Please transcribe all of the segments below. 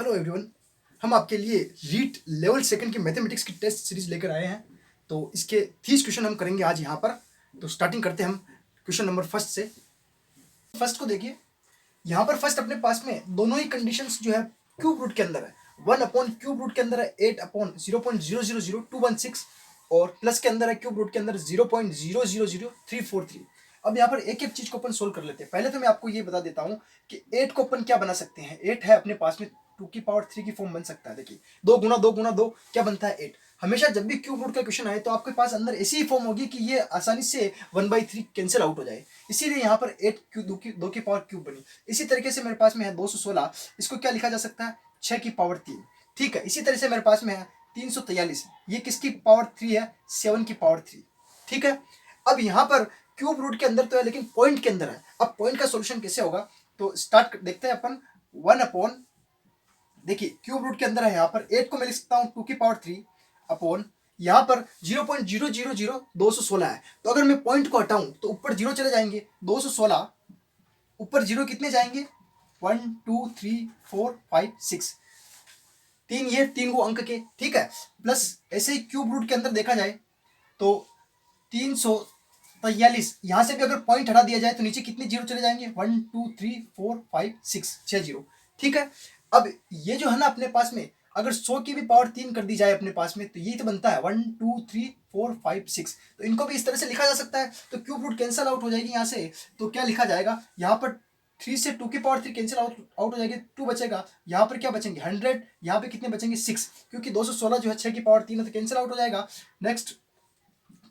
Hello everyone. हम आपके लिए रीट लेवल सेकंड की मैथमेटिक्स की टेस्ट सीरीज लेकर आए हैं। तो इसके 30 क्वेश्चन हम करेंगे आज यहाँ पर। तो स्टार्टिंग करते हैं हम क्वेश्चन नंबर फर्स्ट से। फर्स्ट को देखिए, यहाँ पर फर्स्ट अपने पास में दोनों ही कंडीशंस जो है क्यूब रूट के अंदर है। 1 अपॉन क्यूब रूट के अंदर है 8/0.000216 और प्लस के अंदर है क्यूब रूट के अंदर 0.000343। अब यहाँ पर एक एक चीज को अपन सोल्व कर लेते हैं। पहले तो मैं आपको ये बता देता हूँ कि 8 को अपन क्या बना सकते हैं। 8 है अपने पास में 2 की पावर 3 की फॉर्म बन सकता है। देखिए 2 गुना 2 क्या बनता है 8। हमेशा जब भी क्यूब रूट का क्वेश्चन आए तो आपके पास अंदर ऐसी ही फॉर्म होगी कि ये आसानी से 1/3 कैंसिल आउट हो जाए। इसीलिए यहाँ पर 8 क्यू 2 की पावर क्यूब बनी। इसी तरीके से मेरे पास में है 216, इसको क्या लिखा जा सकता है 6 की पावर 3। ठीक है, इसी तरह से मेरे पास में है 343, ये किसकी पावर 3 है 7 की पावर 3। ठीक है, अब यहाँ पर क्यूब रूट के अंदर तो है लेकिन पॉइंट के अंदर है। अब पॉइंट का सोल्यूशन कैसे होगा तो स्टार्ट देखते हैं अपन। 1 अपॉन, देखिए क्यूब रूट के अंदर है यहाँ पर 8 को मैं लिख सकता हूँ 2 की पावर 3 अपॉन यहाँ पर 0.000216 है। तो अगर मैं पॉइंट को हटाऊं तो ऊपर जीरो चले जाएंगे। 216 ऊपर जीरो कितने जाएंगे 1 2 3 4 5 6, तीन ये 3 अंक के। ठीक है, प्लस ऐसे ही क्यूब रूट के अंदर देखा जाए तो 343, यहां से भी अगर पॉइंट हटा दिया जाए तो नीचे कितने जीरो चले जाएंगे 1 2 3 4 5 6, 6 जीरो। ठीक है, अब ये जो है ना अपने पास में अगर 100 की भी पावर 3 कर दी जाए अपने पास में तो ये तो बनता है 1 2 3 4 5 6। तो इनको भी इस तरह से लिखा जा सकता है। तो क्यूब रूट कैंसिल आउट हो जाएगी यहाँ से। तो क्या लिखा जाएगा यहाँ पर 3 से 2 की पावर 3 कैंसिल आउट हो जाएगी, 2 बचेगा। यहाँ पर क्या बचेंगे 100, यहाँ पे कितने बचेंगे 6, क्योंकि 216 जो है 6 की पावर 3 है तो कैंसिल आउट हो जाएगा। नेक्स्ट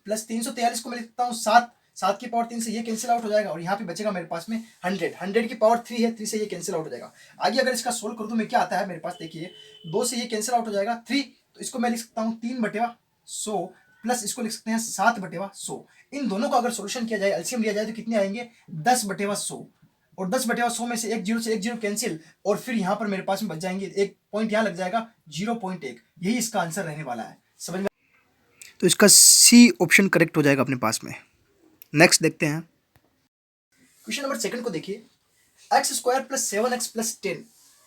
प्लस 343 को मैं लिखता हूँ 7, 7 की पावर 3 से ये कैंसिल आउट हो जाएगा और यहाँ पे बचेगा मेरे पास में 100, 100 की पावर 3 है 3 से ये कैंसिल आउट हो जाएगा। आगे अगर इसका सोल्व करूँ तो मैं क्या आता है मेरे पास, देखिए 2 से ये कैंसिल आउट हो जाएगा 3, तो इसको मैं लिख सकता हूँ 3/100 प्लस इसको लिख सकते हैं 7/100। इन दोनों को अगर सोल्यूशन किया जाए, एलसीएम लिया जाए तो कितने आएंगे 10/100 और 10/100 में से एक जीरो कैंसिल और फिर यहाँ पर मेरे पास में बच जाएंगे एक पॉइंट यहाँ लग जाएगा 0.1। यही इसका आंसर रहने वाला है। समझ में? तो इसका सी ऑप्शन करेक्ट हो जाएगा अपने पास में। नेक्स्ट देखते हैं क्वेश्चन नंबर सेकंड को। देखिए x² + 7x + 10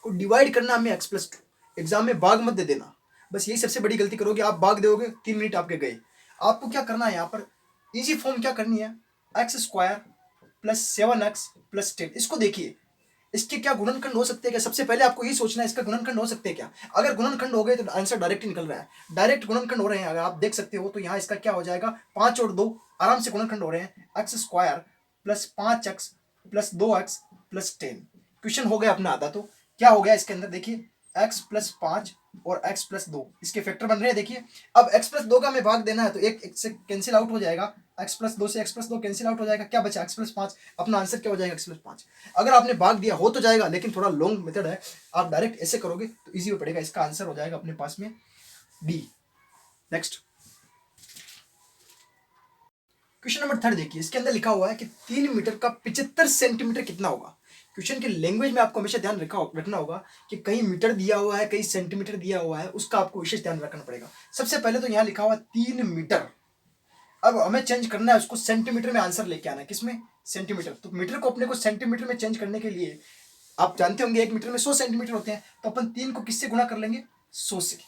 को डिवाइड करना हमें x+2। एग्जाम में भाग मत दे देना, बस यही सबसे बड़ी गलती करोगे आप। भाग दोगे 3 मिनट आपके गए। आपको क्या करना है यहाँ पर इजी फॉर्म क्या करनी है x² + 7x + 10। इसको देखिए इसके क्या गुणनखंड हो सकते हैं क्या। सबसे पहले आपको यही सोचना है इसका गुणनखंड हो सकते हैं क्या। अगर गुणनखंड हो गए तो आंसर डायरेक्ट निकल रहा है। डायरेक्ट गुणनखंड हो रहे हैं अगर आप देख सकते हो तो यहाँ इसका क्या हो जाएगा 5 और 2 आराम से गुणनखंड हो रहे हैं। x² + 5x + 2x + 10। क्वेश्चन हो गया अपना आधा। तो क्या हो गया इसके अंदर देखिए x + 5 और x + 2 इसके फैक्टर बन रहे हैं। देखिए अब x + 2 का हमें भाग देना है तो एक से कैंसिल आउट हो जाएगा। x + 2 से x + 2 कैंसिल आउट हो जाएगा। क्या बचा x + 5। अपना आंसर क्या हो जाएगा x + 5। अगर आपने भाग दिया हो तो जाएगा लेकिन थोड़ा लॉन्ग मेथड है। आप डायरेक्ट ऐसे करोगे तो इजी पड़ेगा। इसका आंसर हो जाएगा अपने पास में D. Next question number third देखिए, इसके अंदर लिखा हुआ है कि 3 मीटर का 75 सेंटीमीटर कितना होगा। क्वेश्चन के लैंग्वेज में आपको हमेशा ध्यान रखना होगा कि कहीं मीटर दिया हुआ है कहीं सेंटीमीटर दिया हुआ है, उसका आपको विशेष ध्यान रखना पड़ेगा। सबसे पहले तो यहाँ लिखा हुआ 3 मीटर। अब हमें चेंज करना है उसको सेंटीमीटर में आंसर लेके आना है। किसमें सेंटीमीटर। तो मीटर को अपने को सेंटीमीटर में चेंज करने के लिए आप जानते होंगे 1 मीटर में 100 सेंटीमीटर होते हैं। तो अपन 3 को किससे गुणा कर लेंगे 100 से।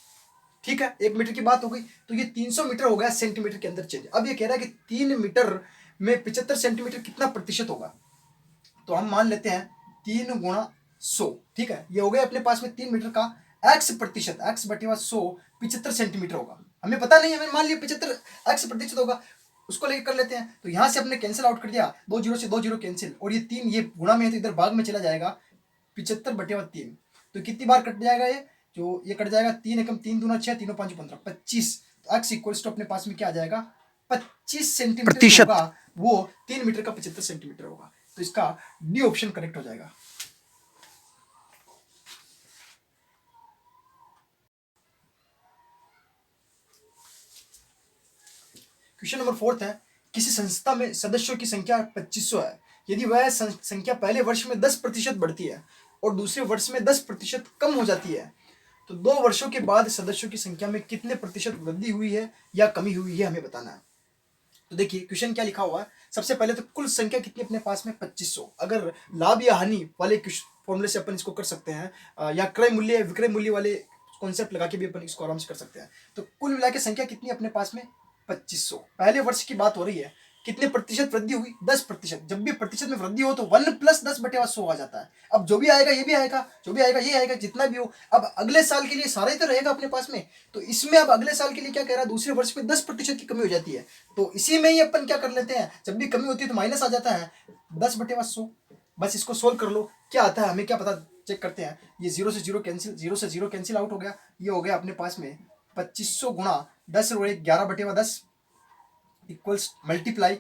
ठीक है, 1 मीटर की बात हो गई तो ये 300 मीटर हो गया सेंटीमीटर के अंदर चेंज। अब ये कह रहा है कि 3 मीटर में 75 सेंटीमीटर कितना प्रतिशत होगा। तो हम मान लेते हैं 3 × 100। ठीक है, ये हो गया अपने पास में 3 मीटर का x%, x/100 75 सेंटीमीटर होगा। हमें पता नहीं है, हमें मान लिया 75 x% होगा, उसको लेके कर लेते हैं। तो यहां से अपने कैंसिल आउट कर दिया 2 जीरो से 2 जीरो कैंसिल और ये 3 ये गुणा में है तो इधर भाग में चला जाएगा 75/3। तो कितनी बार कट जाएगा ये कट जाएगा 3 एकम 3 दूना 6 3 5 15 25। तो x = अपने पास में क्या आ जाएगा 25 सेंटीमीटर होगा। वो 3 मीटर का 75 सेंटीमीटर होगा। तो इसका डी ऑप्शन करेक्ट हो जाएगा। क्वेश्चन नंबर फोर्थ है, किसी संस्था में सदस्यों की संख्या 2500 है। यदि वह संख्या पहले वर्ष में 10% बढ़ती है और दूसरे वर्ष में 10% कम हो जाती है तो 2 वर्षों के बाद सदस्यों की संख्या में कितने प्रतिशत वृद्धि हुई है या कमी हुई है हमें बताना है। तो देखिए क्वेश्चन क्या लिखा हुआ है। सबसे पहले तो कुल संख्या कितनी अपने पास में 2500। अगर लाभ या हानि वाले फॉर्मूले से अपन इसको कर सकते हैं, या क्रय मूल्य विक्रय मूल्य वाले कॉन्सेप्ट लगा के भी अपन इसको आराम से कर सकते हैं। तो कुल मिला के संख्या कितनी अपने पास में 2500। पहले वर्ष की बात हो रही है, कितने प्रतिशत वृद्धि हुई 10%। जब भी प्रतिशत में वृद्धि हो तो 1 + 10/100 आ जाता है। अब जो भी आएगा ये भी आएगा, जो भी आएगा ये आएगा, जितना भी हो। अब अगले साल के लिए सारा ही तो रहेगा अपने पास में, तो इसमें अब अगले साल के लिए क्या कह रहा है, दूसरे वर्ष में 10% की कमी हो जाती है। तो इसी में ही अपन क्या कर लेते हैं, जब भी कमी होती है तो माइनस आ जाता है 10/100। बस इसको सोल्व कर लो, क्या आता है हमें क्या पता, चेक करते हैं। ये 0 से 0 कैंसिल, 0 से 0 कैंसिल आउट हो गया। ये हो गया अपने पास में 2500 गुणा 10 और 1 11/10 इक्वल्स मल्टीप्लाई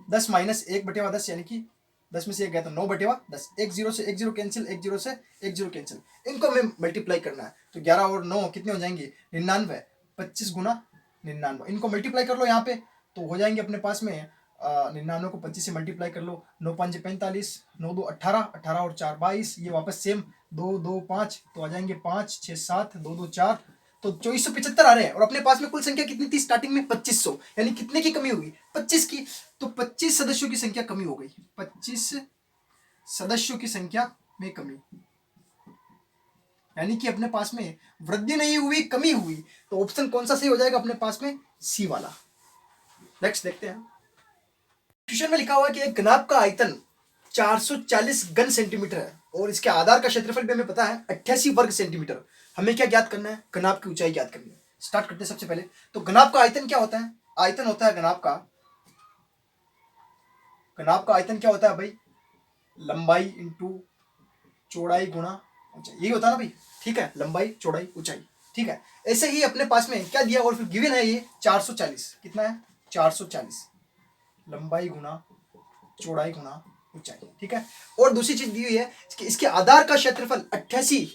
10 माइनस 1/10, यानी कि 10 में से 1 गया तो 9/10। 1 0 से 1 0 कैंसिल, 1 0 से 1 0 कैंसिल, इनको हमें मल्टीप्लाई करना है। तो 11 और 9 कितने हो जाएंगे 99। 25 गुना 99, इनको मल्टीप्लाई कर लो यहाँ पे, तो हो जाएंगे अपने पास में 99 को 25 से मल्टीप्लाई कर लो। 9 5 45, 9 2 18, 18 और 4 22, ये वापस सेम 2 2 5, तो आ जाएंगे 5 6 7, 2 2 4, तो 2475 आ रहे हैं। और अपने पास में कुल संख्या कितनी थी स्टार्टिंग में 2500, यानी कितने की कमी होगी 25 की। तो 25 सदस्यों की संख्या कमी हो गई, 25 सदस्यों की संख्या में कमी, यानी कि अपने पास में वृद्धि नहीं हुई कमी हुई। तो ऑप्शन कौन सा सही हो जाएगा अपने पास में, सी वाला। नेक्स्ट देखते हैं। क्वेश्चन में लिखा हुआ है कि एक घनाभ का आयतन 440 घन सेंटीमीटर है और इसके आधार का क्षेत्रफल भी हमें पता है 88 वर्ग सेंटीमीटर। हमें क्या ज्ञात करना है, घनाभ की ऊंचाई ज्ञात करनी है। स्टार्ट करते हैं सबसे पहले। तो घनाभ का आयतन क्या होता है, आयतन होता है घनाभ का आयतन क्या होता है भाई, लंबाई इंटू चौड़ाई गुणा ऊंचाई, यही होता है ना भाई। ठीक है, लंबाई चौड़ाई ऊंचाई। ठीक है, ऐसे ही अपने पास में क्या दिया और फिर गिवन है ये 440, कितना है 440, लंबाई गुणा चौड़ाई गुणा ऊंचाई। ठीक है, और दूसरी चीज दी हुई है कि इसके आधार का क्षेत्रफल 88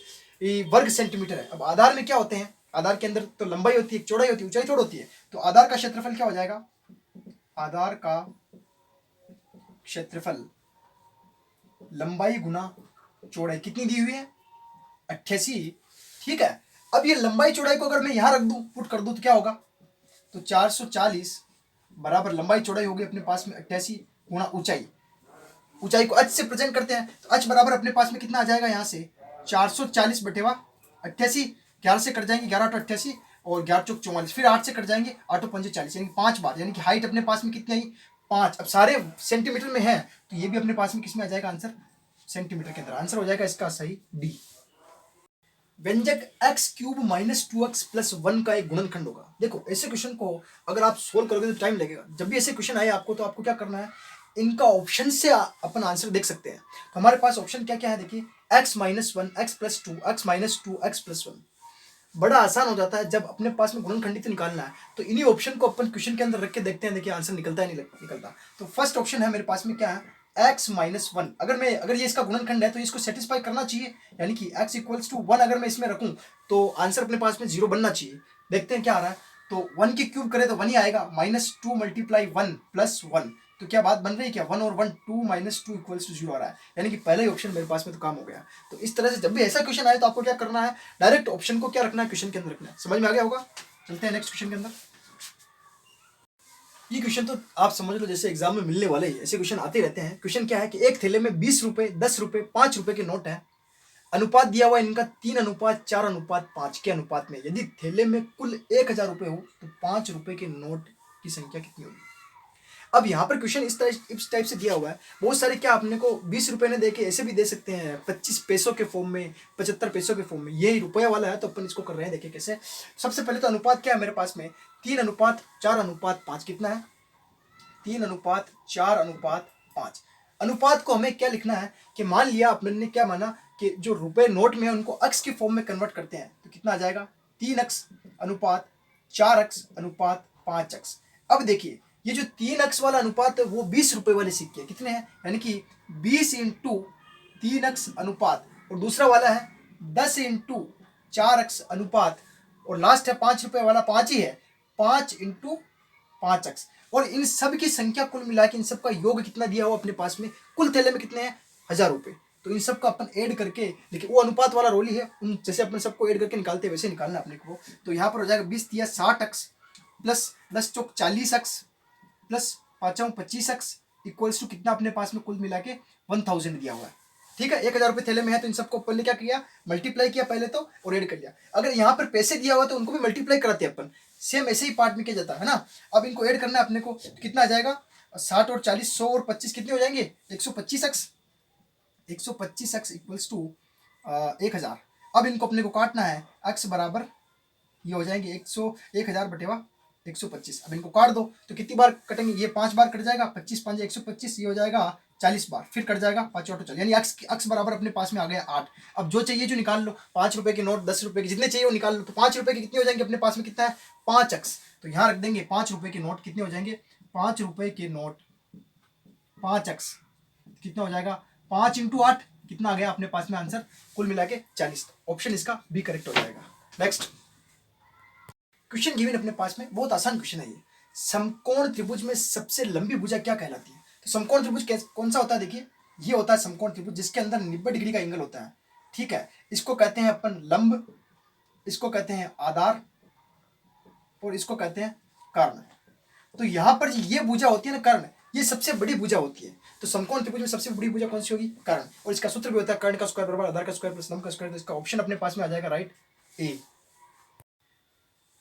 वर्ग सेंटीमीटर है। अब आधार में क्या होते हैं, आधार के अंदर तो लंबाई होती है, चौड़ाई होती है, ऊंचाई थोड़ी होती है। तो आधार का क्षेत्रफल क्या हो जाएगा, आधार का क्षेत्रफल लंबाई गुना चौड़ाई कितनी दी हुई है 88। ठीक है, अब ये लंबाई चौड़ाई को अगर मैं यहां रख दूं, पुट कर दूं तो क्या होगा, तो 440 बराबर लंबाई चौड़ाई होगी अपने पास में 88 गुणा ऊंचाई। ऊंचाई को h से प्रेजेंट करते हैं तो h बराबर अपने पास में कितना आ जाएगा, यहाँ से 440/88, 11 से कट जाएंगे, 11 8 88 और 11 चौक 44, फिर 8 से कट जाएंगे, 8 5 40, यानी 5 बार, यानी कि हाइट अपने पास में कितनी आई 5। अब सारे सेंटीमीटर में है तो ये भी अपने पास में किसमें आ जाएगा आंसर, सेंटीमीटर के अंदर। आंसर हो जाएगा इसका सही डी। व्यंजक x³ - 2x + 1 का एक गुणनखंड होगा। देखो ऐसे क्वेश्चन को अगर आप सोल्व करोगे तो टाइम लगेगा। जब भी ऐसे क्वेश्चन आए आपको तो आपको क्या करना है, इनका ऑप्शन से अपन आंसर देख सकते हैं। तो हमारे पास ऑप्शन क्या क्या है देखिए, x - 1 x + 2 x - 2 x + 1। बड़ा आसान हो जाता है जब अपने पास में गुणनखंडित निकालना है तो इन्हीं ऑप्शन को अपन क्वेश्चन के अंदर रख के देखते हैं, देखिए आंसर निकलता है नहीं निकलता। तो फर्स्ट ऑप्शन है मेरे पास में क्या है, x - 1। अगर ये इसका गुणनखंड है तो इसको सेटिस्फाई करना चाहिए, यानी कि x = 1 अगर मैं इसमें रखूं तो आंसर अपने पास में 0 बनना चाहिए। देखते हैं क्या आ रहा है, तो 1 की क्यूब करें तो 1 ही आएगा, -2 × 1 + 1, तो क्या बात बन रही है क्या, 1 और 1 2 - 2 = 0 आ रहा है, यानी कि पहला ही ऑप्शन मेरे पास में तो काम हो गया। तो इस तरह से जब भी ऐसा क्वेश्चन आए तो आपको क्या करना है, डायरेक्ट ऑप्शन को क्या रखना है, क्वेश्चन के अंदर रखना है। समझ में आ गया होगा, चलते हैं नेक्स्ट क्वेश्चन के अंदर। ये क्वेश्चन तो आप समझ लो जैसे एग्जाम में मिलने वाले ही, ऐसे क्वेश्चन आते रहते हैं। क्वेश्चन क्या है कि एक थैले में 20 रुपए 10 रुपए 5 रुपए के नोट है, अनुपात दिया हुआ इनका 3:4:5 के अनुपात में। यदि थैले में कुल 1000 रुपए हो तो 5 रुपए के नोट की संख्या कितनी होगी। अब यहाँ पर क्वेश्चन इस टाइप से दिया हुआ है, बहुत सारे क्या अपने को 20 रुपए ने देके ऐसे भी दे सकते हैं, 25 पैसों के फॉर्म में, 75 पैसों के फॉर्म में। यही रुपया वाला है तो अपन इसको कर रहे हैं, देखिए कैसे। सबसे पहले तो अनुपात क्या है मेरे पास में, 3:4:5 कितना है, 3:4:5। अनुपात को हमें क्या लिखना है कि मान लिया अपने ने क्या माना कि जो रुपए नोट में है उनको अक्स के फॉर्म में कन्वर्ट करते हैं तो कितना आ जाएगा, 3x अनुपात 4x अनुपात 5x। अब देखिए ये जो 3x वाला अनुपात है वो 20 रुपए वाले सिक्के कितने हैं, यानी कि 20 × 3x अनुपात, और दूसरा वाला है 10 × 4x अनुपात, और लास्ट है 5 रुपए वाला 5 ही है, 5 × 5x। और इन सब की संख्या कुल मिला के इन सब का योग कितना दिया हुआ अपने पास में, कुल थैले में कितने हैं 1000 रुपए। तो इन सब का अपन ऐड करके देखिए, वो अनुपात वाला रोल ही है, उन जैसे अपन सबको ऐड करके निकालते हैं वैसे निकालना अपने को। तो यहाँ पर हो जाएगा 20 दिया 60x प्लस 10 चौक 40x plus 5 25x equals to कितना अपने पास में कुल मिला के 1000 दिया हुआ है। ठीक है, 1000 रुपये थैले में है तो इन सबको अपन ने क्या किया, मल्टीप्लाई किया पहले तो और ऐड कर लिया। अगर यहाँ पर पैसे दिया हुआ तो उनको भी मल्टीप्लाई कराते हैं अपन, सेम ऐसे ही पार्ट में किया जाता है ना। अब इनको ऐड करना है अपने को, तो कितना आ जाएगा, 60 और 40, 100 और 25 कितने हो जाएंगे, 125x, 125x इक्वल्स टू 1000। अब इनको अपने को काटना है, x बराबर ये हो जाएंगे 1000 बटेवा 125। अब इनको काट दो तो कितनी बार कटेंगे, ये 5 बार कट जाएगा, 25 5 125, ये हो जाएगा 40 बार, फिर कट जाएगा 5 ऑटो चल, यानी अक्स बराबर अपने पास में आ गया 8। अब जो चाहिए जो निकाल लो, 5 रुपए के नोट, 10 रुपए के, जितने चाहिए वो निकाल लो। तो 5 रुपए के कितने हो जाएंगे अपने पास में, कितना है 5x, तो यहाँ रख देंगे 5 रुपए के नोट कितने हो जाएंगे, 5 रुपए के नोट 5x कितना हो जाएगा, 5 इंटू 8 कितना आ गया अपने पास में आंसर, कुल मिला के 40। ऑप्शन इसका बी करेक्ट हो जाएगा। नेक्स्ट क्वेश्चन गिवन अपने पास में, बहुत आसान क्वेश्चन है ये। समकोण त्रिभुज में सबसे लंबी भुजा क्या कहलाती है। तो समकोण त्रिभुज कौन सा होता है, देखिए ये होता है समकोण त्रिभुज जिसके अंदर 90 डिग्री का एंगल होता है। ठीक है, इसको कहते हैं अपन लंब, इसको कहते हैं आधार और इसको कहते हैं कर्ण। तो यहाँ पर ये भुजा होती है ना कर्ण, ये सबसे बड़ी भुजा होती है। तो समकोण त्रिभुज में सबसे बड़ी भुजा कौन सी होगी, कर्ण। और इसका सूत्र भी होता है कर्ण का स्क्वायर बराबर आधार का स्क्वायर प्लस लंब का स्क्वायर। तो इसका ऑप्शन अपने पास में आ जाएगा राइट ए।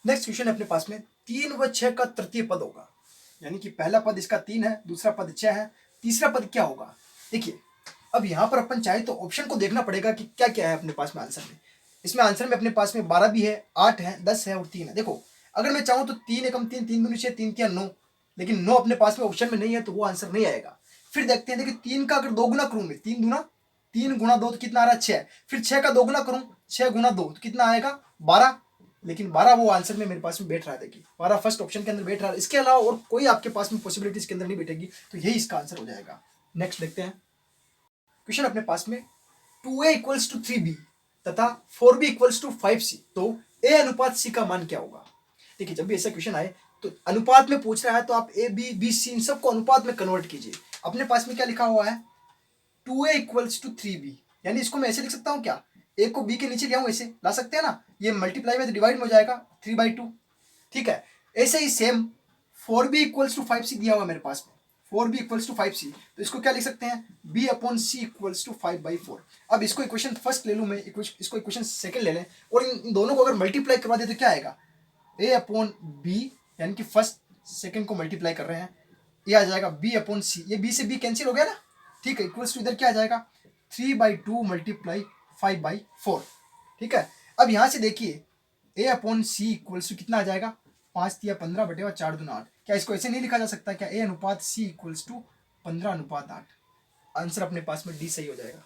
नेक्स्ट क्वेश्चन अपने पास में 3 व 6 का तृतीय पद होगा, यानी कि पहला पद इसका 3 है, दूसरा पद 6 है, तीसरा पद क्या होगा। देखिए अब यहाँ पर अपन चाहे तो ऑप्शन को देखना पड़ेगा कि क्या क्या है अपने पास में आंसर में। इसमें आंसर में अपने पास में 12 भी है, 8 है, 10 है और 3 है। देखो अगर मैं चाहूँ तो 3 एकम 3, 3 दूनी 6, 3 तिया 9, लेकिन 9 अपने पास में ऑप्शन में नहीं है तो वो आंसर नहीं आएगा। फिर देखते हैं, देखिए 3 का अगर 2 गुना करूँ मैं, 3 गुना 2 तो कितना आ रहा है 6, फिर 6 का 2 गुना करूँ, 6 गुना 2 तो कितना आएगा 12, लेकिन 12 वो आंसर में मेरे पास में बैठ रहा है। देखिए 12 फर्स्ट ऑप्शन के अंदर बैठ रहा है, इसके अलावा और कोई आपके पास में पॉसिबिलिटी इसके अंदर नहीं बैठेगी, तो यही इसका आंसर हो जाएगा। नेक्स्ट देखते हैं क्वेश्चन अपने पास में 2a इक्वल्स टू 3b तथा 4b इक्वल्स टू 5c, तो a अनुपात c का मान क्या होगा। देखिए जब भी ऐसा क्वेश्चन आए तो अनुपात में पूछ रहा है तो आप a b b c इन सबको अनुपात में कन्वर्ट कीजिए। अपने पास में क्या लिखा हुआ है 2a इक्वल्स टू 3b, यानी इसको मैं ऐसे लिख सकता हूँ क्या, a को b के नीचे ले आऊँ, ऐसे ला सकते हैं ना, ये मल्टीप्लाई में तो डिवाइड में हो जाएगा 3/2। ठीक है, ऐसे ही same 4b equals to 5c दिया हुआ मेरे पास में, 4b इक्वल्स टू 5c, तो इसको क्या लिख सकते हैं b/c इक्वल्स टू 5/4। अब इसको इक्वेशन फर्स्ट ले लूँ मैं, इसको इक्वेशन सेकंड ले लें और इन दोनों को अगर मल्टीप्लाई करवा दे तो क्या आएगा a/b, यानी कि फर्स्ट सेकंड को मल्टीप्लाई कर रहे हैं, ये आ जाएगा b/c, ये b से b कैंसिल हो गया ना। ठीक है, इक्वल्स टू इधर क्या आ जाएगा 3/2 मल्टीप्लाई 5/4। ठीक है, अब यहाँ से देखिए a/c इक्वल्स टू कितना आ जाएगा 5 या 15 बटेवा 4 दूना 8। क्या इसको ऐसे नहीं लिखा जा सकता क्या, a अनुपात c इक्वल्स टू 15:8। आंसर अपने पास में डी सही हो जाएगा।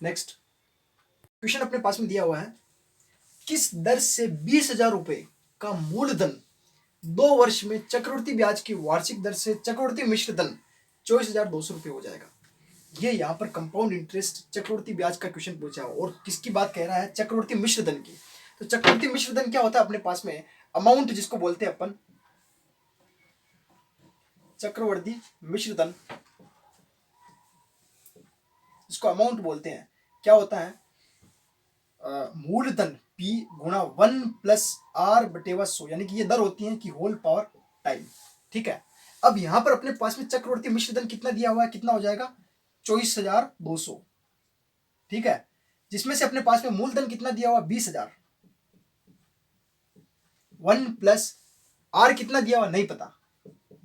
नेक्स्ट क्वेश्चन अपने पास में दिया हुआ है, किस दर से 20,000 रुपए का मूलधन 2 वर्ष में चक्रवृद्धि ब्याज की वार्षिक दर से चक्रवृद्धि मिश्र धन 24,200 रुपये हो जाएगा। ये यहाँ पर कंपाउंड इंटरेस्ट चक्रवृद्धि ब्याज का क्वेश्चन पूछा है और किसकी बात कह रहा है, चक्रवृद्धि मिश्र धन की। तो चक्रवृद्धि मिश्र धन क्या होता है अपने पास में, अमाउंट जिसको बोलते हैं अपन चक्रवृद्धि मिश्र धन, इसको अमाउंट बोलते हैं। क्या होता है मूलधन P गुणा 1 प्लस R बटेवा 100, यानी कि ये दर होती है कि होल पावर टाइम। ठीक है, अब यहां पर अपने पास में चक्रवृद्धि मिश्र धन कितना दिया हुआ है, कितना हो जाएगा 24,200। ठीक है, जिसमें से अपने पास में मूलधन कितना दिया हुआ 20,000, 1 प्लस R कितना दिया हुआ नहीं पता,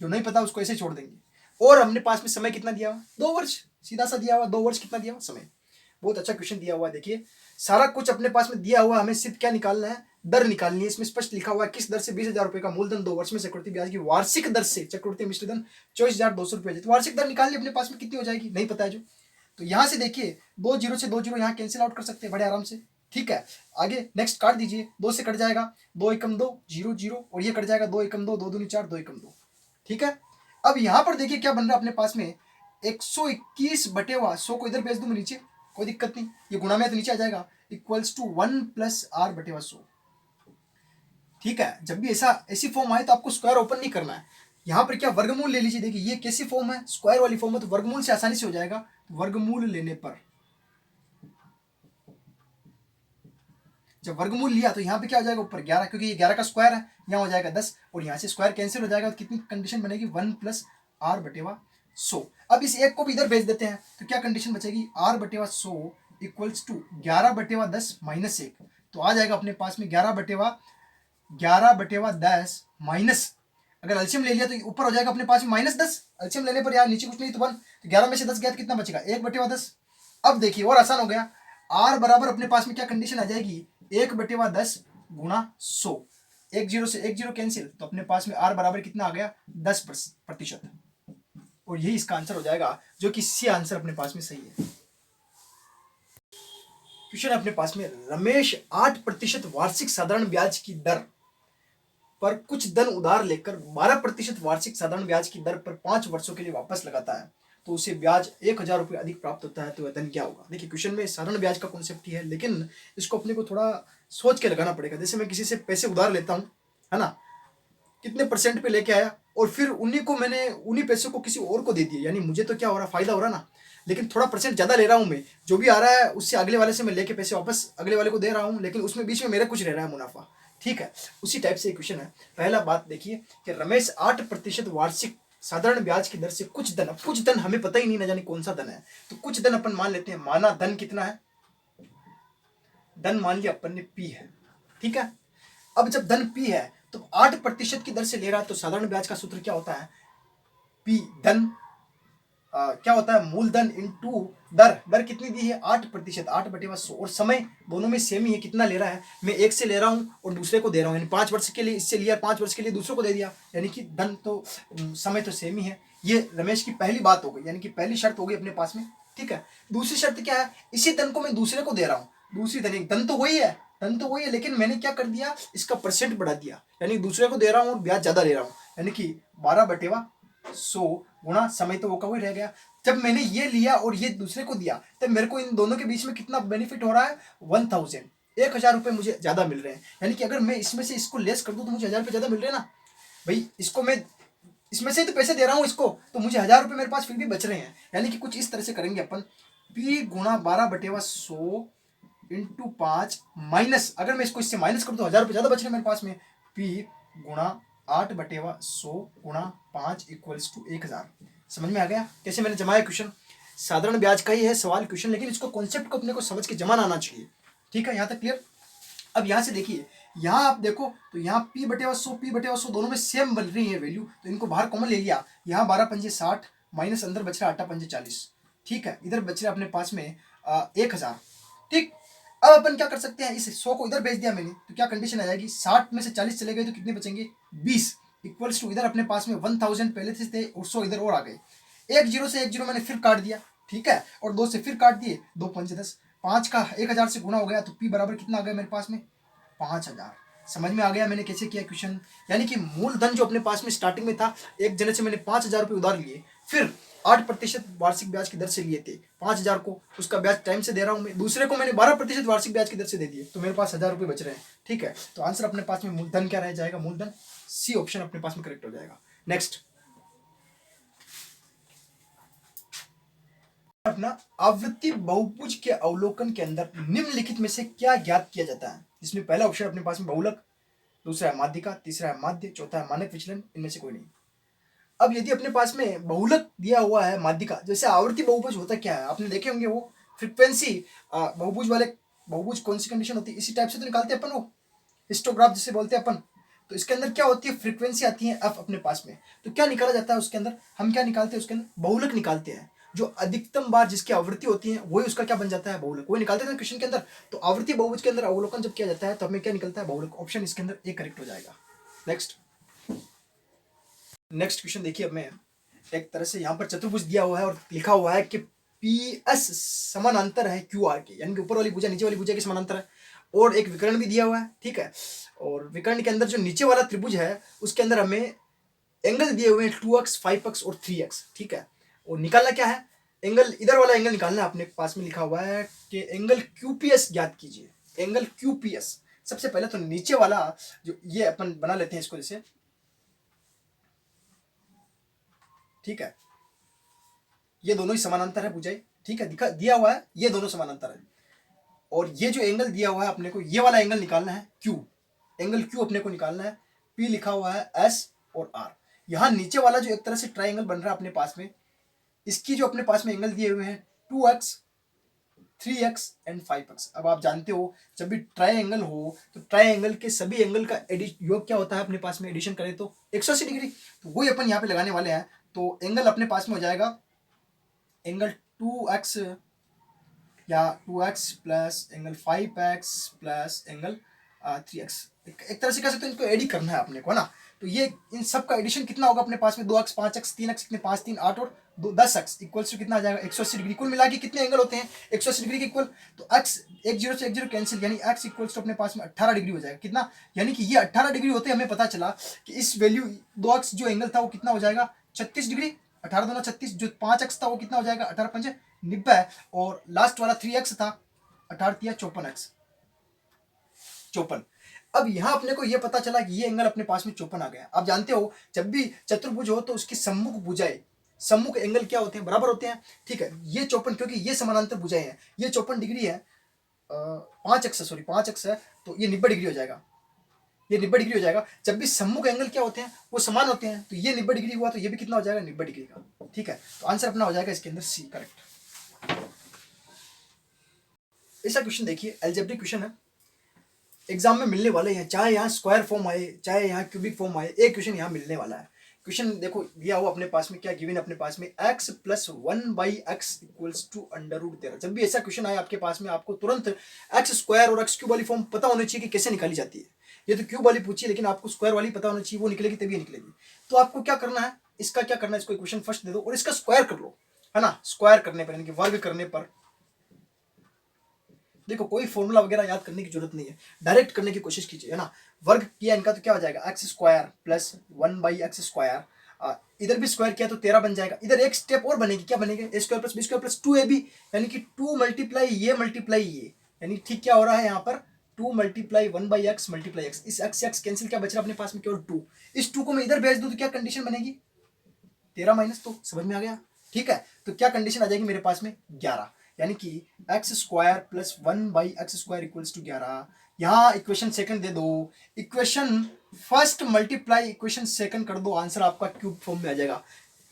जो नहीं पता उसको ऐसे छोड़ देंगे। और हमने पास में समय कितना दिया हुआ 2 वर्ष, सीधा सा दिया हुआ 2 वर्ष कितना दिया हुआ समय। बहुत अच्छा क्वेश्चन दिया हुआ है। देखिए सारा कुछ अपने पास में दिया हुआ, हमें सिर्फ क्या निकालना है, दर निकालनी है। इसमें स्पष्ट लिखा हुआ है किस दर से 20,000 रुपए का मूलधन 2 वर्ष में चक्रवृद्धि ब्याज की वार्षिक दर से चक्रवृद्धि मिश्र धन 24,200 रुपए। तो वार्षिक दर निकालनी अपने पास में कितनी हो जाएगी नहीं पता है जो, तो यहां से देखिए 2 जीरो से 2 जीरो यहाँ कैंसिल आउट कर सकते हैं बड़े आराम से। ठीक है, आगे नेक्स्ट काट दीजिए, 2 से कट जाएगा 2 एकम 2 0 0 और ये कट जाएगा 2 एकम 2 2 दूनी 4 2 एकम 2। ठीक है, अब यहां पर देखिए क्या बन रहा है अपने पास में 121 बटेवा 100 को इधर भेज दूं मैं नीचे, कोई दिक्कत नहीं, ये गुणा में तो नीचे आ जाएगा इक्वल्स टू 1 प्लस R बटेवा 100। ठीक है, जब भी ऐसी फॉर्म आए तो आपको स्क्वायर ओपन नहीं करना है, यहाँ पर क्या वर्गमूल ले लीजिए। देखिए ये कैसी फॉर्म है, स्क्वायर वाली फॉर्म है, तो वर्गमूल से आसानी से हो जाएगा। वर्गमूल लेने पर जब वर्गमूल लिया तो यहाँ पे क्या हो जाएगा ऊपर 11, क्योंकि ये 11 का स्क्वायर है, यहाँ हो जाएगा 10 और यहाँ से स्क्वायर कैंसिल हो जाएगा, तो कितनी कंडीशन बनेगी 1 प्लस R बटेवा 100। अब इस एक को भी इधर भेज देते हैं तो क्या कंडीशन बचेगी, r/100 इक्वल्स टू 11/10 माइनस 1। तो आ जाएगा अपने पास में 11/10 माइनस, अगर एलसीएम ले लिया तो ऊपर हो जाएगा अपने पास में -10। एलसीएम लेने पर यार नीचे कुछ नहीं तो 1, तो 11 में से 10 गया तो कितना बचेगा, 1/10। अब देखिए और आसान हो गया, r बराबर अपने पास में क्या कंडीशन आ जाएगी, 1/10 गुणा 100। 10 से 10 कैंसिल, तो अपने पास में r बराबर कितना आ गया, 10%। और यही इसका आंसर हो जाएगा, जो कि सी आंसर अपने पास में सही है। क्वेश्चन है अपने पास में, रमेश 8% वार्षिक साधारण ब्याज की दर पर कुछ धन उधार लेकर 12% वार्षिक साधारण ब्याज की दर पर 5 वर्षों के लिए वापस लगाता है, तो उसे ब्याज 1000 रुपये अधिक प्राप्त होता है, तो वह धन क्या होगा। देखिए क्वेश्चन में साधारण ब्याज का कॉन्सेप्ट ही है, लेकिन इसको अपने को थोड़ा सोच के लगाना पड़ेगा। जैसे मैं किसी से पैसे उधार लेता हूँ, है ना, कितने % पे लेके आया और फिर मैंने उन्हीं पैसों को किसी और को दे दिए, यानी मुझे तो क्या हो रहा, फायदा हो रहा ना, लेकिन थोड़ा % ज्यादा ले रहा हूँ मैं, जो भी आ रहा है उससे अगले वाले से मैं लेके पैसे वापस अगले वाले को दे रहा हूँ, लेकिन उसमें बीच में मेरा कुछ रह रहा है मुनाफा। ठीक है, उसी टाइप से क्वेश्चन है। पहला बात देखिए कि रमेश 8% वार्षिक साधारण ब्याज की दर से कुछ धन हमें पता ही नहीं, ना जाने कौन सा धन है, तो कुछ धन अपन मान लेते हैं। माना धन कितना है, धन मान लिया अपन ने P है। ठीक है, अब जब धन P है तो 8% की दर से ले रहा है, तो साधारण ब्याज का सूत्र क्या होता है, P धन क्या होता है, मूलधन इंटू दर कितनी दी है, 8%, 8/100, और समय दोनों में सेम ही है, कितना ले रहा है, मैं एक से ले रहा हूँ और दूसरे को दे रहा हूँ, यानी 5 वर्ष के लिए इससे लिया, 5 वर्ष के लिए दूसरे को दे दिया, यानी कि धन तो समय तो सेम ही है। ये रमेश की पहली बात हो गई, यानी कि पहली शर्त हो गई अपने पास में। ठीक है, दूसरी शर्त क्या है, इसी धन को मैं दूसरे को दे रहा हूँ, दूसरी धन तो वही है, लेकिन मैंने क्या कर दिया, इसका % बढ़ा दिया, यानी दूसरे को दे रहा हूँ और ब्याज ज्यादा ले रहा हूँ, यानी कि 12/100 गुणा समय तो वो का वही रह गया। जब मैंने ये लिया और ये दूसरे को दिया, तब मेरे को इन दोनों के बीच में कितना बेनिफिट हो रहा है, 1000 रुपये मुझे ज्यादा मिल रहे हैं, यानी कि अगर मैं इसमें से इसको लेस कर दूं तो मुझे 1000 रुपये ज्यादा मिल रहे हैं ना भाई, इसको मैं इसमें से तो पैसे दे रहा हूँ इसको, तो मुझे 1000 रुपये मेरे पास फिर भी बच रहे हैं, यानी कि कुछ इस तरह से करेंगे अपन, P गुणा 12/100 इंटू 5 माइनस, अगर मैं इसको इससे माइनस कर दूं 1000 रुपये ज्यादा बच रहे हैं मेरे पास में, P गुणा 8/100 गुणा 5 इक्वल्स टू 1000। समझ में आ गया कैसे मैंने जमाया क्वेश्चन, साधारण ब्याज का ही है सवाल क्वेश्चन, लेकिन इसको कॉन्सेप्ट को अपने को समझ के जमाना आना चाहिए। ठीक है, यहाँ तक क्लियर। अब यहाँ से देखिए, यहाँ आप देखो तो यहाँ P/100 दोनों में सेम बन रही है वैल्यू, तो इनको बाहर कॉमन ले लिया, यहाँ 12×5 = 60 माइनस अंदर बच रहा 8×5 = 40। ठीक है, इधर बच रहा अपने पास में 1000। ठीक, अब अपन क्या कर सकते हैं, इस 100 को इधर भेज दिया मैंने, तो क्या कंडीशन आ जाएगी, 60 में से 40 चले गए तो कितने बचेंगे, 20 इक्वल्स टू, इधर अपने पास में 1000 पहले से थे और 100 इधर और आ गए, 10 से 10 मैंने फिर काट दिया। ठीक है, और 2 से फिर काट दिए, 2×5 = 10, 5 का 1000 से गुना हो गया, तो P बराबर कितना आ गया मेरे पास में, 5000। समझ में आ गया मैंने कैसे किया क्वेश्चन, यानी कि मूलधन जो अपने पास में स्टार्टिंग में था, एक जने से मैंने 5000 रुपये उधार लिए, फिर 8% वार्षिक ब्याज की दर से लिए थे 5000 को, उसका ब्याज टाइम से दे रहा हूँ मैं, दूसरे को मैंने 12% वार्षिक ब्याज की दर से दे दिए, तो मेरे पास 1000 रुपये बच रहे हैं। ठीक है, तो आंसर अपने पास में मूलधन क्या रह जाएगा, मूलधन सी ऑप्शन अपने पास में करेक्ट हो जाएगा। नेक्स्ट अपना, आवृत्ति बहुभुज के अवलोकन के अंदर निम्नलिखित में से क्या ज्ञात किया जाता है, जिसमें पहला ऑप्शन अपने पास में बहुलक, दूसरा है माध्यिका, तीसरा है माध्य, चौथा है मानक विचलन, इनमें से कोई नहीं। अब यदि अपने पास में बहुलक दिया हुआ है माध्यिका, जैसे आवर्ती बहुभुज होता क्या है, आपने देखे होंगे वो फ्रीक्वेंसी बहुभुज वाले, बहुभुज कौन सी कंडीशन होती है, इसी टाइप से तो निकालते हैं अपन, वो हिस्टोग्राफ जिसे बोलते हैं अपन, तो इसके अंदर क्या होती है, फ्रीक्वेंसी आती है एफ अपने पास में, तो क्या निकाला जाता है उसके अंदर, हम क्या निकालते हैं उसके अंदर, बहुलक निकालते हैं, जो अधिकतम बार जिसकी आवृत्ति होती है वही उसका क्या बन जाता है, बहुलक, वही निकालते हैं क्वेश्चन के अंदर। तो आवृत्ति बहुभुज के अंदर अवलोकन जब किया जाता है तो हमें क्या निकलता है, बहुलक, ऑप्शन इसके अंदर ए करेक्ट हो जाएगा। नेक्स्ट क्वेश्चन देखिए, अब मैं एक तरह से यहाँ पर चतुर्भुज दिया हुआ है और लिखा हुआ है कि PS समानांतर है QR के, यानी कि ऊपर वाली भुजा नीचे वाली भुजा के समानांतर है, और एक विकर्ण भी दिया हुआ है। ठीक है, और विकर्ण के अंदर जो नीचे वाला त्रिभुज है उसके अंदर हमें एंगल दिए हुए हैं 2x, 5x और 3x। ठीक है, और निकालना क्या है, एंगल, इधर वाला एंगल निकालना है, अपने पास में लिखा हुआ है कि एंगल QPS ज्ञात कीजिए, एंगल QPS। सबसे पहले तो नीचे वाला जो ये अपन बना लेते हैं इसको जैसे, ठीक है, ये दोनों ही समानांतर है भुजाएं। ठीक है, दिया हुआ है ये दोनों समानांतर है, और ये जो एंगल दिया हुआ है अपने को, ये वाला एंगल निकालना है Q, एंगल Q अपने को निकालना है, P लिखा हुआ है S और R। यहाँ नीचे वाला जो एक तरह से ट्राइंगल बन रहा है अपने पास में, इसकी जो अपने पास में एंगल दिए हुए हैं 2x 3x एंड 5x। अब आप जानते हो जब भी ट्रायंगल हो तो ट्रायंगल के सभी एंगल का योग क्या होता है अपने पास में, एडिशन करें तो 180 डिग्री। तो वही अपन यहाँ पे लगाने वाले हैं। तो एंगल अपने पास में हो जाएगा एंगल 2x या 2x plus angle 5x plus angle 3x। एक तरह से कह सकते हैं इनको एड ही करना है अपने को, है ना। तो ये इन सब का एडिशन कितना होगा अपने पास में, 2x 5x 3x कितने 5 3 8 और 10x इक्वल्स टू कितना आ जाएगा 180 डिग्री। कुल मिला के कितने एंगल होते हैं 180 डिग्री के इक्वल। तो x एक जीरो से एक जीरो कैंसिल, यानी x इक्वल्स टू अपने पास में 18 डिग्री हो जाएगा। कितना, यानी कि ये 18 डिग्री होते हमें पता चला कि इस वैल्यू 2x जो एंगल था वो कितना हो जाएगा 36 डिग्री। 18 दूना 36, जो 5x था वो कितना हो जाएगा 18 पंजे 90, और लास्ट वाला 3x था 18 तिया 54x 54। अब यहां अपने को यह पता चला कि ये एंगल अपने पास में 54 आ गया। आप जानते हो जब भी चतुर्भुज हो तो उसकी सम्मुख भुजाएं, सम्मुख एंगल क्या होते हैं, बराबर होते हैं। ठीक है, ये 54 क्योंकि ये समानांतर भुजाएं हैं, ये 54 डिग्री है, 5x है, तो ये 90 डिग्री हो जाएगा। ये 90 डिग्री हो जाएगा। जब भी सम्मुख एंगल क्या होते हैं वो समान होते हैं, तो ये 90 डिग्री हुआ तो ये भी कितना हो जाएगा 90 डिग्री का। ठीक है, तो आंसर अपना हो जाएगा इसके अंदर सी, करेक्ट। ऐसा क्वेश्चन देखिए, अलजेब्रिक क्वेश्चन है, एग्जाम में मिलने वाले हैं, चाहे यहाँ स्क्वायर फॉर्म आए चाहे यहाँ क्यूबिक फॉर्म आए, एक क्वेश्चन यहाँ मिलने वाला है। क्वेश्चन देखो दिया हुआ अपने पास में, क्या गिवन अपने पास में x plus 1/x equals to √13। जब भी ऐसा क्वेश्चन आए आपके पास में, आपको तुरंत x स्क्वायर और x क्यूब वाली फॉर्म पता होनी चाहिए कि कैसे निकाली जाती है। ये तो क्यूब वाली पूछी, लेकिन आपको स्क्वायर वाली पता होनी चाहिए, वो निकलेगी तभी निकलेगी। तो आपको क्या करना है, इसका क्या करना है, इसको इक्वेशन फर्स्ट दे दो और इसका स्क्वायर कर लो, है ना। स्क्वायर करने पर यानी कि वर्ग करने पर, देखो कोई फॉर्मूला वगैरह याद करने की जरूरत नहीं है, डायरेक्ट करने की कोशिश कीजिए, है ना। वर्ग किया इनका तो क्या हो जाएगा x square plus 1/x square, इधर भी स्क्वायर किया तो 13 बन जाएगा। इधर एक स्टेप और बनेगी, क्या बनेगी, a square plus b square plus 2ab, यानी कि 2 मल्टीप्लाई ये, यानी ठीक क्या हो रहा है यहाँ पर 2 मल्टीप्लाई 1/x मल्टीप्लाई x, इस x से x कैंसिल, क्या बच रहा अपने पास में केवल 2। इस 2 को मैं इधर भेज दूं तो क्या कंडीशन बनेगी 13 माइनस, तो समझ में आ गया। ठीक है, तो क्या कंडीशन आ जाएगी मेरे पास में 11, यानी कि x square plus 1/x square equals to 11। यहाँ इक्वेशन सेकंड दे दो, equation first multiply equation second कर दो, आंसर आपका क्यूब फॉर्म में आ जाएगा।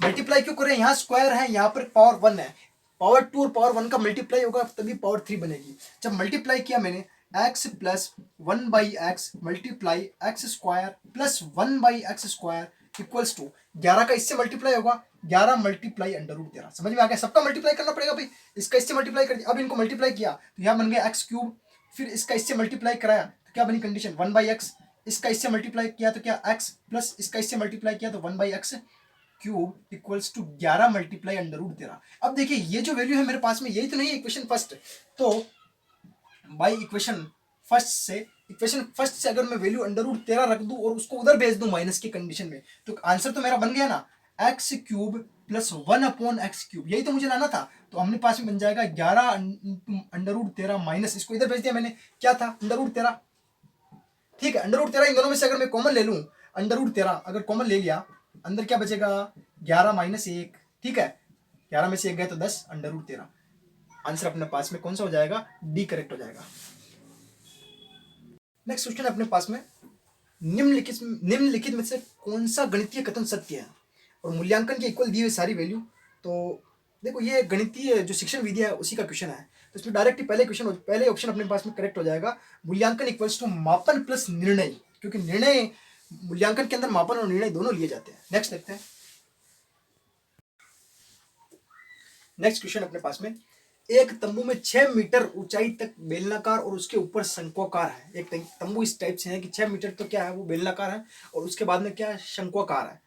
मल्टीप्लाई क्यों करें, यहाँ स्क्वायर है, यहाँ पर पावर 1 है, पावर 2 और पावर 1 का मल्टीप्लाई होगा तभी पावर 3 बनेगी। जब मल्टीप्लाई किया मैंने x plus 1/x multiply x square plus 1/x square equals to 11 का इससे मल्टीप्लाई होगा 11 मल्टीप्लाई √13। समझ में आ गया, सबका मल्टीप्लाई करना पड़ेगा भाई, इसका इससे मल्टीप्लाई कर दिया, अब इनको मल्टीप्लाई किया तो यहाँ बन गया एक्स क्यूब, फिर इसका इससे मल्टीप्लाई कराया तो क्या बनी कंडीशन 1/x, इसका इससे मल्टीप्लाई किया तो क्या x प्लस इसका इससे मल्टीप्लाई किया तो 1/x cube equals to 11 multiply √13। अब देखिए ये जो वैल्यू है मेरे पास में यही तो नहीं है इक्वेशन फर्स्ट, तो बाई इक्वेशन फर्स्ट से अगर मैं वैल्यू √13 रख दूं और उसको उधर भेज दूं माइनस की कंडीशन में, तो आंसर तो मेरा बन गया ना x cube plus 1/x cube, यही तो मुझे लाना था। तो हमने पास में बन जाएगा 11 √13 माइनस, इसको इधर भेज दिया मैंने, क्या था √13। ठीक है, √13 इन दोनों में से अगर मैं कॉमन ले लूं, √13 अगर कॉमन ले लिया, अंदर क्या बचेगा 11 माइनस 1। ठीक है, 11 में से 1 गए तो 10 √13, आंसर अपने पास में कौन सा हो जाएगा, डी करेक्ट हो जाएगा। नेक्स्ट क्वेश्चन अपने पास में, निम्नलिखित में से कौन सा गणितीय कथन सत्य है और मूल्यांकन के इक्वल दी हुई सारी वैल्यू। तो देखो ये गणितीय जो शिक्षण विधि है उसी का क्वेश्चन है, तो इसमें डायरेक्ट पहले ऑप्शन अपने पास में करेक्ट हो जाएगा, मूल्यांकन इक्वल्स टू मापन प्लस निर्णय, क्योंकि निर्णय मूल्यांकन के अंदर मापन और निर्णय दोनों लिए जाते हैं। नेक्स्ट देखते हैं, नेक्स्ट क्वेश्चन अपने पास में, एक तंबू में 6 मीटर ऊंचाई तक बेलनाकार और उसके ऊपर शंक्वाकार है। एक तंबू इस टाइप से है कि 6 मीटर तो क्या है वो बेलनाकार है और उसके बाद में क्या है शंक्वाकार है।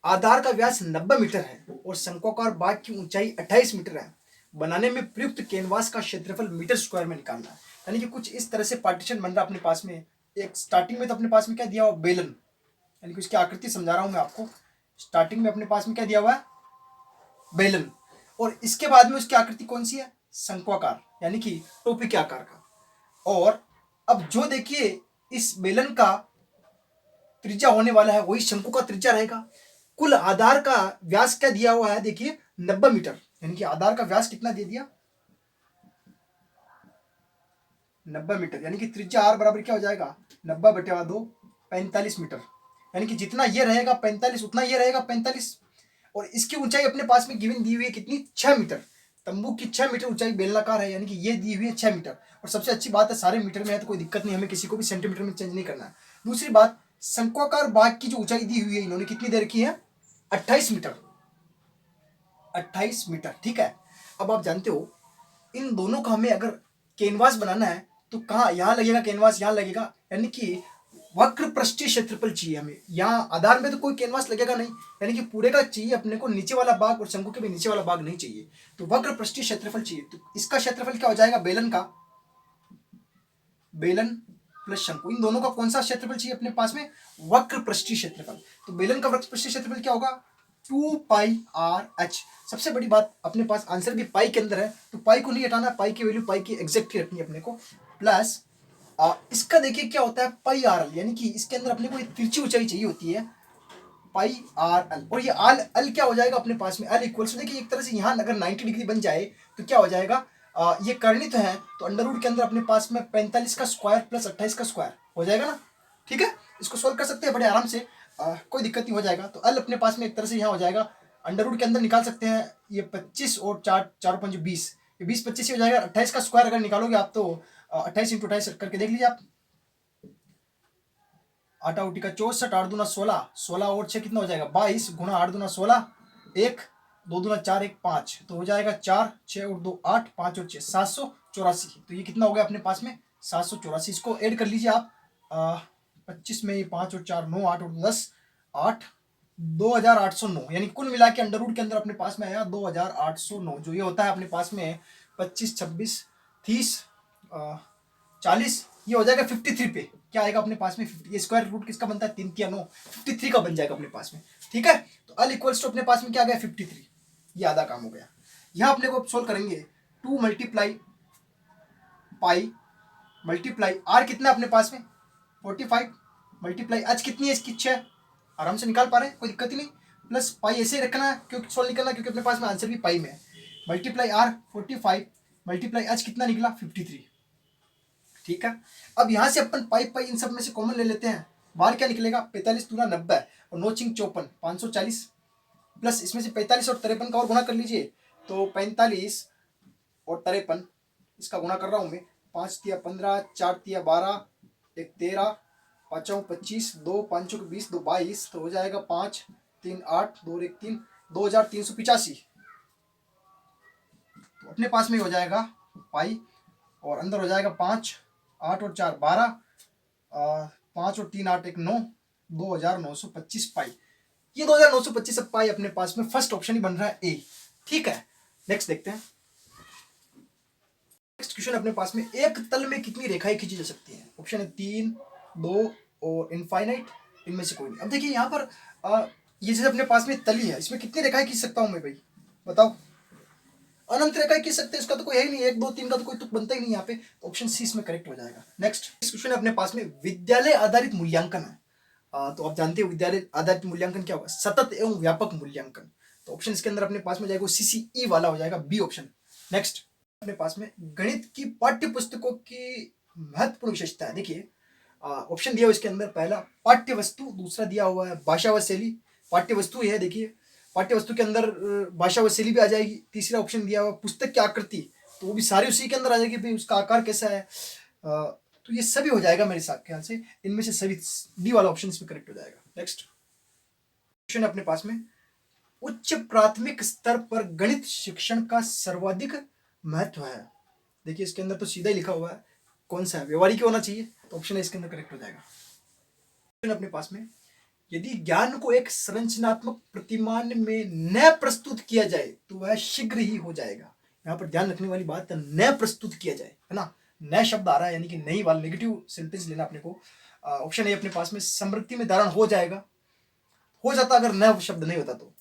आधार का व्यास 90 मीटर है और शंक्वाकार बाग की ऊंचाई 28 मीटर है। बनाने में प्रयुक्त कैनवास का क्षेत्रफल मीटर स्क्वायर में निकालना है। यानी कि कुछ इस तरह से पार्टीशन बन रहा अपने पास में। एक स्टार्टिंग में तो अपने पास में क्या दिया हुआ बेलन, यानी कि उसकी आकृति समझा रहा हूं मैं आपको। स्टार्टिंग में अपने पास में क्या दिया हुआ है बेलन, और इसके बाद में उसकी आकृति कौन सी है शंक्वाकार, यानी कि टोपी के आकार का। और अब जो देखिए इस बेलन का त्रिज्या होने वाला है वही शंकु का त्रिज्या रहेगा। कुल आधार का व्यास क्या दिया हुआ है देखिए 90 मीटर, यानी कि आधार का व्यास कितना दे दिया 90 मीटर, यानी कि त्रिज्या आर बराबर क्या हो जाएगा 90/2 45 मीटर, यानी कि जितना ये रहेगा 45 उतना ये रहेगा 45। और इसकी ऊंचाई अपने पास में गिवन दी हुई है कितनी, 6 मीटर। तंबू की 6 मीटर ऊंचाई बेलनाकार है, यानी कि ये दी हुई है 6 मीटर। और सबसे अच्छी बात है सारे मीटर में है तो कोई दिक्कत नहीं, हमें किसी को भी सेंटीमीटर में चेंज नहीं करना है। दूसरी बात, शंक्वाकार बाग की जो ऊंचाई दी हुई है इन्होंने कितनी दे रखी है, 28 मीटर, 28 मीटर। ठीक है, अब आप जानते हो इन दोनों का हमें अगर कैनवास बनाना है तो कहाँ, यहाँ लगेगा कैनवास, यहाँ लगेगा, यानी कि वक्र पृष्ठीय क्षेत्रफल चाहिए हमें। यहाँ आधार में तो कोई कैनवास लगेगा नहीं, यानी कि पूरे का चाहिए अपने को नीचे वाला भाग, और शंकु के भी नीचे वाला भाग नहीं चाहिए, तो वक्र पृष्ठीय क्षेत्रफल चाहिए। तो इसका क्षेत्रफल क्या हो जाएगा, बेलन का, बेलन प्लस शंकु, इन दोनों का कौन सा क्षेत्रफल चाहिए अपने पास में, वक्र पृष्ठीय क्षेत्रफल। तो बेलन का वक्र पृष्ठीय क्षेत्रफल क्या होगा, 2πr(h). सबसे बड़ी बात, अपने पास आंसर भी पाई के अंदर है, तो पाई को नहीं हटाना, पाई की वैल्यू पाई की एग्जैक्ट ही रखनी है अपने को, प्लस इसका देखिए क्या होता है, πrl, यानी कि इसके अंदर अपने को एक तिरछी ऊंचाई चाहिए होती है, πrl। और ये अल क्या हो जाएगा अपने पास में, अल इक्वल्स, देखिए एक तरह से यहाँ अगर 90 डिग्री बन जाए तो क्या हो जाएगा, ये कर्णित है तो अंडर रूट के अंदर अपने पास में 45 का स्क्वायर प्लस 28 का स्क्वायर हो जाएगा ना। ठीक है, इसको सोल्व कर सकते हैं बड़े आराम से, कोई दिक्कत नहीं, हो जाएगा। तो अल अपने पास में एक तरह से यहाँ हो जाएगा, अंडर रूट के अंदर निकाल सकते हैं, ये 25 और 4 20, ये 20 25 ही हो जाएगा। 28 का स्क्वायर अगर निकालोगे आप तो 28 × 28 करके देख लीजिए आप, 8 × 8 = 64, 8 दूना 16, 16 और 6 कितना हो जाएगा 22, गुना 8 दूना 16, 1 2 दूना 4, 1 5, तो हो जाएगा 4 6 और 2 8, 5 और 6 784। तो ये कितना हो गया अपने पास में 784। इसको ऐड कर लीजिए आप, 25 में 5 और 4 9, 8 और 10 8, 2809, यानी कुल मिला के अंडर रूट के अंदर अपने पास में आया 2809, जो ये होता है अपने पास में 25 26 30 40, ये हो जाएगा 53 पे, क्या आएगा अपने पास में 50। ये स्क्वायर रूट किसका बनता है, 3 3 9, 53 का बन जाएगा अपने पास में। ठीक है, तो अल इक्वल्स टू अपने पास में क्या आ गया 53, ये आधा काम हो गया। यहाँ अपने को सोल्व करेंगे 2 × पाई मल्टीप्लाई आर कितना अपने पास में 45, मल्टीप्लाई एच कितनी है इसकी 6, आराम से निकाल पा रहे हैं, कोई दिक्कत ही नहीं, प्लस पाई ऐसे ही रखना है क्योंकि सोल्व निकलना, क्योंकि अपने पास में आंसर भी पाई में है। मल्टीप्लाई आर 45, मल्टीप्लाई एच कितना निकला 53। ठीक है, अब यहाँ से अपन पाई पाई इन सब में से कॉमन ले लेते हैं, बाहर क्या निकलेगा 45 दूना 90 और 9 × 54 540, प्लस इसमें से 45 और 53 का और गुणा कर लीजिए, तो 45 और 53 इसका गुणा कर रहा हूँ मैं, 5 × 15, 4 × 12, 1 13, 5 25, 2 5 20, 2 22, तो हो जाएगा 5 3 8, 2 1 3, 2385। तो अपने पास में हो जाएगा पाई, और अंदर हो जाएगा 5 8 और 4 12, 5 और 3 8 1 9, 2925 पाई। ये 2925 पाई अपने पास में फर्स्ट ऑप्शन ही बन रहा है ए। ठीक है, नेक्स्ट देखते हैं। नेक्स्ट क्वेश्चन अपने पास में, एक तल में कितनी रेखाएं खींची जा सकती हैं, ऑप्शन है 3 2 और इनफाइनाइट, इनमें से कोई नहीं। अब देखिए यहाँ पर ये जैसे अपने पास में तली है, इसमें कितनी रेखाएं खींच सकता हूँ मैं भाई, बताओ, अनंत रेखाएं खींच सकते हैं, इसका तो कोई है ही नहीं, 1 2 3 का तो कोई तुक बनता ही नहीं यहाँ पे, तो ऑप्शन सी इसमें करेक्ट हो जाएगा। नेक्स्ट क्वेश्चन अपने पास में, विद्यालय आधारित मूल्यांकन है, तो आप जानते हो विद्यालय आधारित मूल्यांकन क्या होगा, सतत एवं व्यापक मूल्यांकन, तो ऑप्शन इसके अंदर अपने पास में जाएगा CCE वाला हो जाएगा, बी ऑप्शन। नेक्स्ट अपने पास में, गणित की पाठ्य पुस्तकों की महत्वपूर्ण विशेषता है, देखिए ऑप्शन दिया हुआ इसके अंदर, पहला पाठ्य वस्तु, दूसरा दिया हुआ है भाषा व शैली, पाठ्य वस्तु है, देखिए पाठ्य वस्तु के अंदर भाषा व शैली भी आ जाएगी, तीसरा ऑप्शन दिया हुआ पुस्तक की आकृति, तो वो भी सारी उसी के अंदर आ जाएगी भाई, उसका आकार कैसा है, तो ये सभी हो जाएगा मेरे हिसाब ख्याल से, इनमें से सभी डी वाला ऑप्शन इसमें करेक्ट हो जाएगा। नेक्स्ट क्वेश्चन अपने पास में, उच्च प्राथमिक स्तर पर गणित शिक्षण का सर्वाधिक महत्व है, देखिए इसके अंदर तो सीधा ही लिखा हुआ है, कौन सा है, व्यवहारिक होना चाहिए, तो ऑप्शन है इसके अंदर करेक्ट हो जाएगा। क्वेश्चन अपने पास में, यदि ज्ञान को एक संरचनात्मक प्रतिमान में न प्रस्तुत किया जाए तो वह शीघ्र ही हो जाएगा, यहाँ पर ध्यान रखने वाली बात है न प्रस्तुत किया जाए, है ना, नया शब्द आ रहा है, यानी कि नई वाला नेगेटिव सेंटेंस लेना अपने को। ऑप्शन है अपने पास में, समृद्धि में धारण हो जाएगा, हो जाता अगर नया शब्द नहीं होता तो,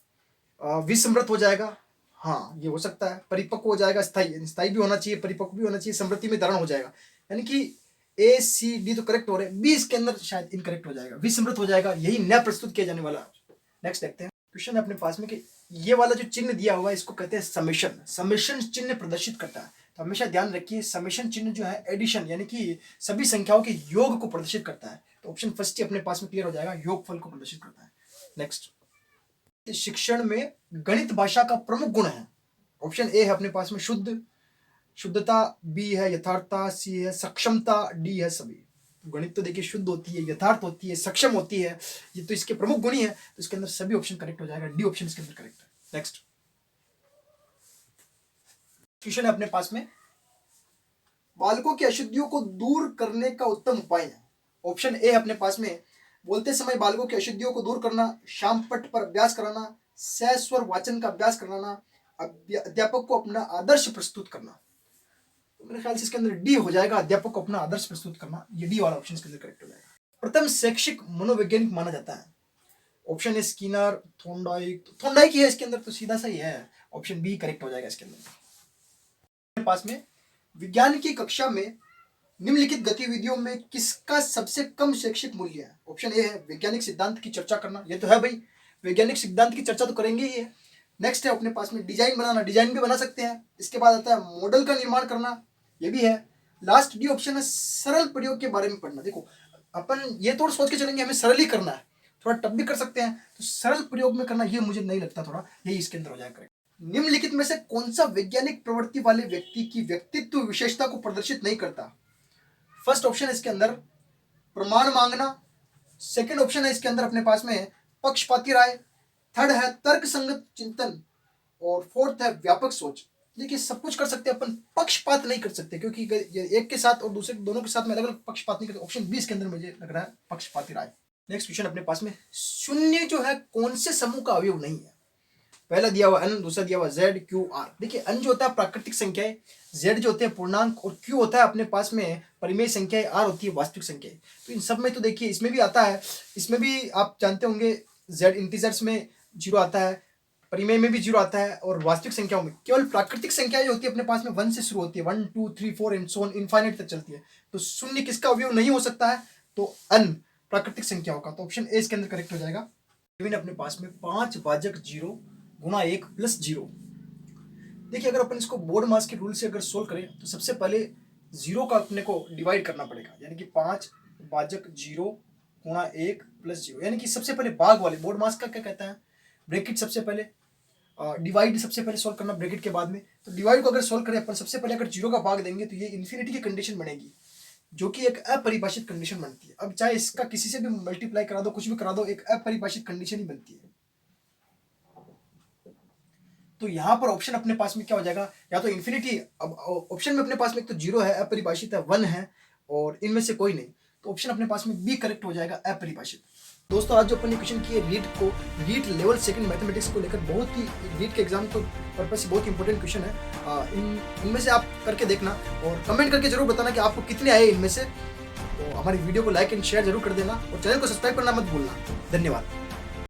विसमृत हो जाएगा, हाँ ये हो सकता है, परिपक्व हो जाएगा, स्थायी, स्थायी भी होना चाहिए, परिपक्व भी होना चाहिए, समृद्धि में धारण हो जाएगा, यानी कि A C D तो करेक्ट हो रहे हैं, बी इसके अंदर शायद इनकरेक्ट हो जाएगा, विसमृत हो जाएगा, यही नया प्रस्तुत किया जाने वाला। नेक्स्ट देखते हैं क्वेश्चन अपने पास में, कि ये वाला जो चिन्ह दिया हुआ है इसको कहते हैं समेशन, समेशन चिन्ह प्रदर्शित करता है, तो हमेशा ध्यान रखिए समेशन चिन्ह जो है एडिशन, यानी कि सभी संख्याओं के योग को प्रदर्शित करता है, तो ऑप्शन फर्स्ट ही अपने पास में क्लियर हो जाएगा, योगफल को प्रदर्शित करता है। नेक्स्ट शिक्षण में गणित भाषा का प्रमुख गुण है? ऑप्शन ए है अपने पास में शुद्धता, बी है यथार्थता, सी है सक्षमता, डी है सभी। गणित तो देखिए शुद्ध होती है, यथार्थ होती है, सक्षम होती है, ये तो इसके प्रमुख गुण ही है, तो इसके अंदर सभी ऑप्शन करेक्ट हो जाएगा, डी ऑप्शन इसके अंदर करेक्ट है। नेक्स्ट क्वेश्चन है अपने पास में, बालकों की अशुद्धियों को दूर करने का उत्तम उपाय है। ऑप्शन ए अपने पास में, बोलते समय बालकों की अशुद्धियों को दूर करना, शाम पट पर अभ्यास कराना, सस्वर वाचन का अभ्यास कराना, अध्यापक को अपना आदर्श प्रस्तुत करना। तो मेरे ख्याल से इसके अंदर डी हो जाएगा, अध्यापक को अपना आदर्श प्रस्तुत करना, ये डी वाला ऑप्शन इसके अंदर करेक्ट हो जाएगा। प्रथम शैक्षिक मनोवैज्ञानिक माना जाता है। ऑप्शन ए स्किनर, थोंडाइक ही है इसके अंदर, तो सीधा सही है, ऑप्शन बी करेक्ट हो जाएगा इसके अंदर। पास में विज्ञान की कक्षा में निम्नलिखित गतिविधियों में किसका सबसे कम शैक्षिक मूल्य है? ऑप्शन ए है वैज्ञानिक सिद्धांत की चर्चा करना, ये तो है भाई, वैज्ञानिक सिद्धांत की चर्चा तो करेंगे ही है। नेक्स्ट है अपने पास में डिजाइन बनाना, डिजाइन भी बना सकते हैं। इसके बाद आता है मॉडल का निर्माण करना, ये भी है। लास्ट डी ऑप्शन है सरल प्रयोग के बारे में पढ़ना। देखो अपन ये थोड़ा सोच के चलेंगे हमें सरल ही करना है, थोड़ा टफ भी कर सकते हैं, तो सरल प्रयोग में करना ये मुझे नहीं लगता, थोड़ा यही इसके अंदर हो जाएगा करेक्ट। निम्नलिखित में से कौन सा वैज्ञानिक प्रवृत्ति वाले व्यक्ति की व्यक्तित्व विशेषता को प्रदर्शित नहीं करता? फर्स्ट ऑप्शन है इसके अंदर प्रमाण मांगना, सेकंड ऑप्शन है इसके अंदर अपने पास में पक्षपाती राय, थर्ड है तर्क संगत चिंतन, और फोर्थ है व्यापक सोच। देखिए सब कुछ कर सकते हैं अपन, पक्षपात नहीं कर सकते, क्योंकि एक के साथ और दूसरे दोनों के साथ में अलग अलग पक्षपात नहीं करते। ऑप्शन बी इसके अंदर मुझे लग रहा है पक्षपाती राय। नेक्स्ट क्वेश्चन अपने पास में, शून्य जो है कौन से समूह का अवयव नहीं है? पहला दिया हुआ n, दूसरा दिया हुआ z, q, r। देखिए n जो होता है प्राकृतिक संख्याएं, z जो होते हैं पूर्णांक, और q होता है अपने पास में परिमेय संख्याएं, r होती है वास्तविक संख्याएं। तो इन सब में तो देखिए इसमें भी आता है, इसमें भी आप जानते होंगे z इंटीजर्स में 0 आता है, परिमेय में भी 0 आता है, और वास्तविक संख्याओं में केवल प्राकृतिक संख्याएं जो होती है अपने पास में 1 से शुरू होती है, 1 2 3 4 एंड सो ऑन इनफाइनाइट तक चलती है। तो शून्य किसका अवयव नहीं हो सकता है? तो n प्राकृतिक संख्याओं का, तो ऑप्शन ए इसके अंदर करेक्ट हो जाएगा। अपने पास में 5 भाजक 0 गुना 1 प्लस 0। देखिए अगर अपन इसको बोर्ड मास के रूल से अगर सोल्व करें तो सबसे पहले 0 का अपने को डिवाइड करना पड़ेगा, यानी कि 5 भाजक 0 गुणा 1 प्लस 0, यानी कि सबसे पहले भाग वाले बोर्ड मास का क्या कहता है, ब्रैकेट सबसे पहले, डिवाइड सबसे पहले सोल्व करना ब्रैकेट के बाद में। तो डिवाइड को अगर सोल्व करें अपन, सबसे पहले अगर 0 का भाग देंगे तो ये इन्फिनिटी की कंडीशन बनेगी, जो कि एक अपरिभाषित कंडीशन बनती है। अब चाहे इसका किसी से भी मल्टीप्लाई करा दो, कुछ भी करा दो, एक अपरिभाषित कंडीशन ही बनती है। तो यहाँ पर ऑप्शन अपने पास में क्या हो जाएगा, या तो इन्फिनिटी, अब ऑप्शन में अपने पास में एक तो 0 है, अपरिभाषित है, 1 है, और इनमें से कोई नहीं, तो ऑप्शन अपने पास में बी करेक्ट हो जाएगा, अपरिभाषित। दोस्तों आज जो अपन ने क्वेश्चन किए रीट लेवल सेकंड मैथमेटिक्स को लेकर, बहुत ही रीट के एग्जाम को पर्पज से बहुत इंपॉर्टेंट क्वेश्चन है। इनमें से आप करके देखना और कमेंट करके जरूर बताना कि आपको कितने आए इनमें से। तो हमारी वीडियो को लाइक एंड शेयर जरूर कर देना, और चैनल को सब्सक्राइब करना मत भूलना। धन्यवाद।